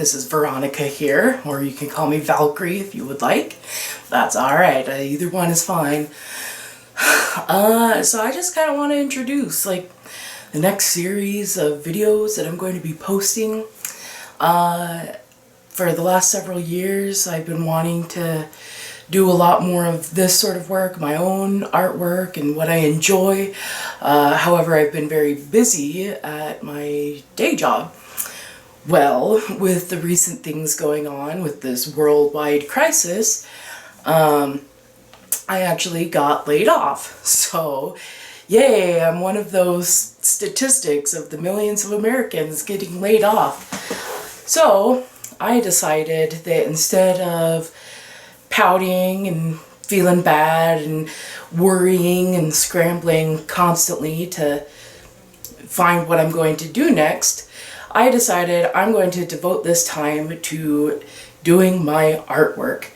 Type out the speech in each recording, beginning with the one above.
this is Veronica here, or you can call me Valkyrie if you would like. That's alright, either one is fine. So I just kind of want to introduce like the next series of videos that I'm going to be posting. For the last several years I've been wanting to do a lot more of this sort of work, my own artwork and what I enjoy. However, I've been very busy at my day job. Well, with the recent things going on with this worldwide crisis, I actually got laid off. So, yay, I'm one of those statistics of the millions of Americans getting laid off. So, I decided that instead of pouting and feeling bad and worrying and scrambling constantly to find what I'm going to do next, I decided I'm going to devote this time to doing my artwork.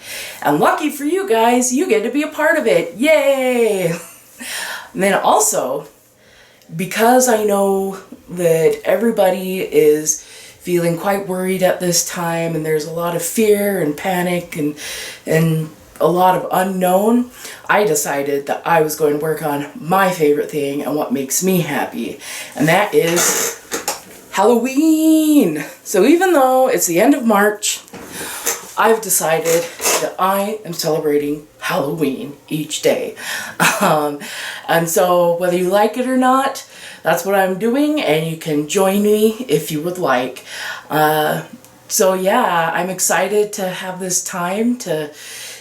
And lucky for you guys, you get to be a part of it. Yay! And then also, because I know that everybody is feeling quite worried at this time and there's a lot of fear and panic and a lot of unknown, I decided that I was going to work on my favorite thing and what makes me happy, and that is Halloween. So even though it's the end of March, I've decided that I am celebrating Halloween each day. And so whether you like it or not, that's what I'm doing, and you can join me if you would like. So yeah, I'm excited to have this time to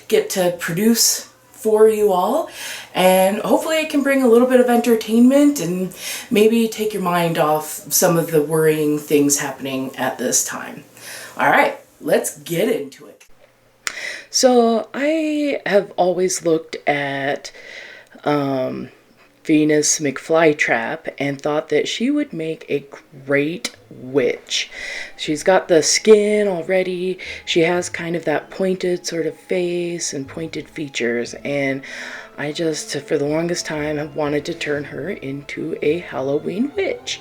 get to produce for you all, and hopefully it can bring a little bit of entertainment and maybe take your mind off some of the worrying things happening at this time. Alright, let's get into it. So I have always looked at Venus McFlytrap and thought that she would make a great witch. She's got the skin already, she has kind of that pointed sort of face and pointed features, and I just, for the longest time, have wanted to turn her into a Halloween witch.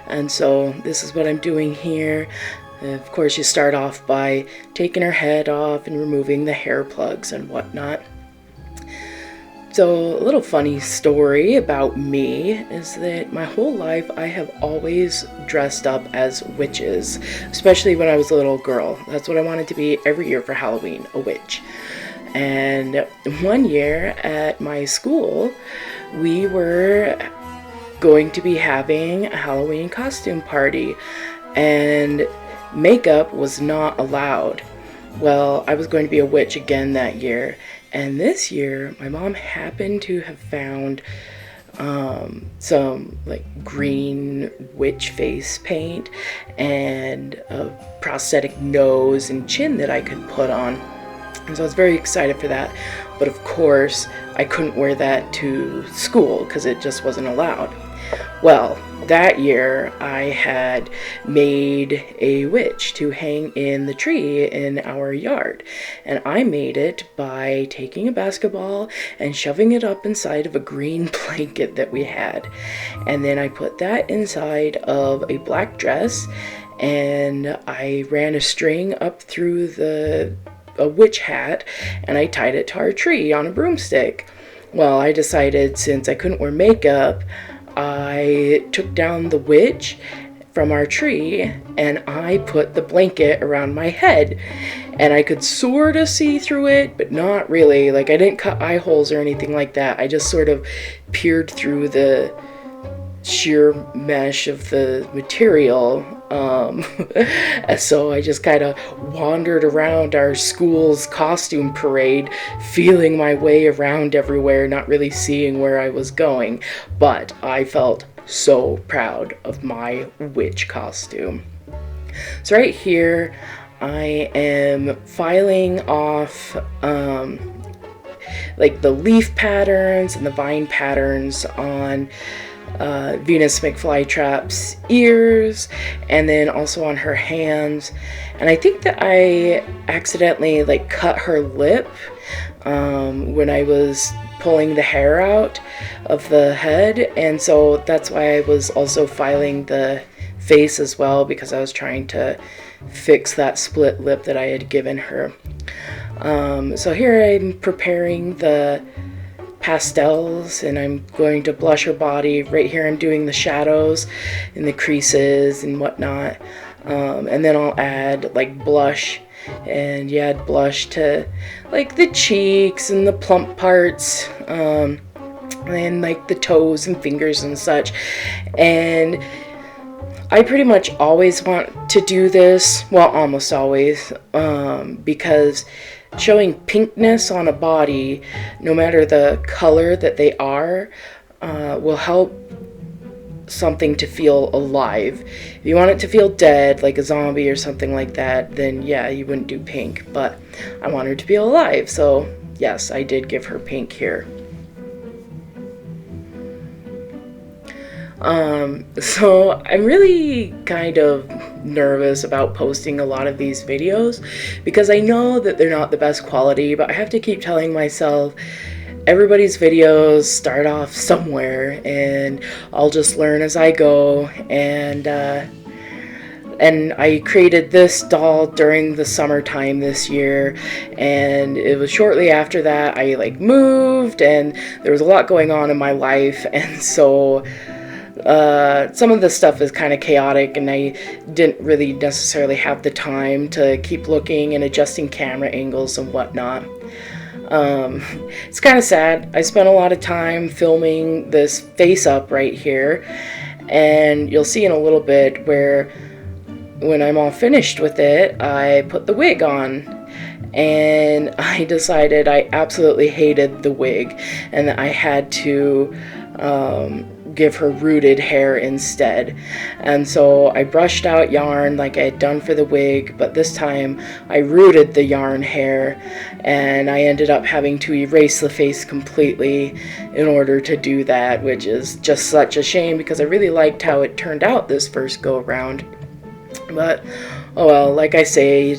And so this is what I'm doing here. Of course, you start off by taking her head off and removing the hair plugs and whatnot. So, a little funny story about me is that my whole life I have always dressed up as witches, especially when I was a little girl. That's what I wanted to be every year for Halloween, a witch. And one year at my school, we were going to be having a Halloween costume party, and makeup was not allowed. Well, I was going to be a witch again that year. And this year, my mom happened to have found some like green witch face paint and a prosthetic nose and chin that I could put on. And so I was very excited for that. But of course, I couldn't wear that to school because it just wasn't allowed. Well, that year I had made a witch to hang in the tree in our yard, and I made it by taking a basketball and shoving it up inside of a green blanket that we had, and then I put that inside of a black dress, and I ran a string up through a witch hat, and I tied it to our tree on a broomstick. Well, I decided since I couldn't wear makeup, I took down the witch from our tree and I put the blanket around my head, and I could sort of see through it, but not really. Like, I didn't cut eye holes or anything like that. I just sort of peered through the sheer mesh of the material. So I just kind of wandered around our school's costume parade, feeling my way around everywhere, not really seeing where I was going. But I felt so proud of my witch costume. So right here, I am filing off like the leaf patterns and the vine patterns on Venus McFlytrap's ears, and then also on her hands. And I think that I accidentally like cut her lip when I was pulling the hair out of the head, and so that's why I was also filing the face as well, because I was trying to fix that split lip that I had given her. So here I'm preparing the pastels, and I'm going to blush her body. Right here I'm doing the shadows and the creases and whatnot, and then I'll add like blush, and you add blush to like the cheeks and the plump parts, and like the toes and fingers and such. And I pretty much always want to do this, well, almost always, because showing pinkness on a body, no matter the color that they are, will help something to feel alive. If you want it to feel dead, like a zombie or something like that, then yeah, you wouldn't do pink. But I want her to feel alive, so yes, I did give her pink here. So I'm really kind of nervous about posting a lot of these videos because I know that they're not the best quality, but I have to keep telling myself everybody's videos start off somewhere, and I'll just learn as I go. And I created this doll during the summertime this year, and it was shortly after that I like moved, and there was a lot going on in my life, and so some of the stuff is kind of chaotic, and I didn't really necessarily have the time to keep looking and adjusting camera angles and whatnot. It's kind of sad. I spent a lot of time filming this face up right here, and you'll see in a little bit where when I'm all finished with it, I put the wig on, and I decided I absolutely hated the wig and that I had to give her rooted hair instead. And so I brushed out yarn like I had done for the wig, but this time I rooted the yarn hair, and I ended up having to erase the face completely in order to do that, which is just such a shame because I really liked how it turned out this first go around. But oh well, like I say,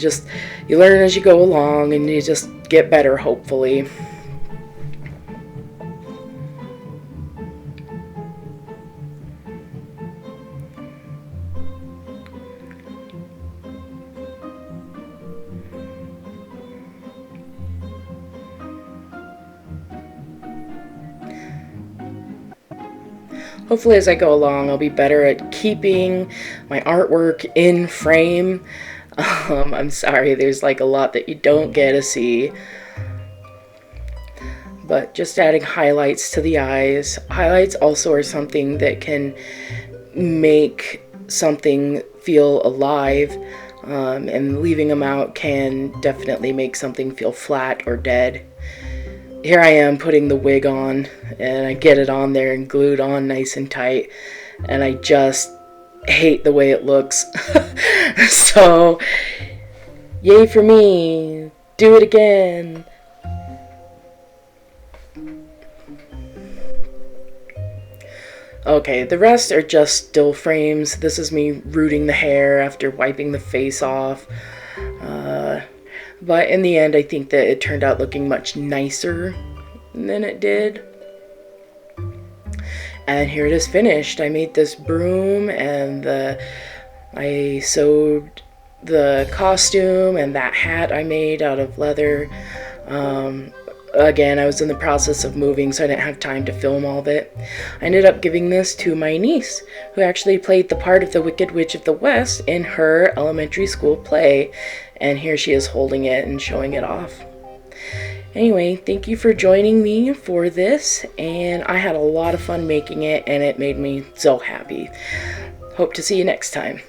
you learn as you go along, and you just get better, hopefully. Hopefully as I go along, I'll be better at keeping my artwork in frame. I'm sorry, there's like a lot that you don't get to see. But just adding highlights to the eyes. Highlights also are something that can make something feel alive, and leaving them out can definitely make something feel flat or dead. Here I am putting the wig on, and I get it on there and glued on nice and tight, and I just hate the way it looks. So, yay for me. Do it again. Okay, the rest are just still frames. This is me rooting the hair after wiping the face off. But in the end, I think that it turned out looking much nicer than it did. And here it is finished. I made this broom, and I sewed the costume, and that hat I made out of leather. Again, I was in the process of moving, so I didn't have time to film all of it. I ended up giving this to my niece, who actually played the part of the Wicked Witch of the West in her elementary school play. And here she is holding it and showing it off. Anyway, thank you for joining me for this, and I had a lot of fun making it, and it made me so happy. Hope to see you next time.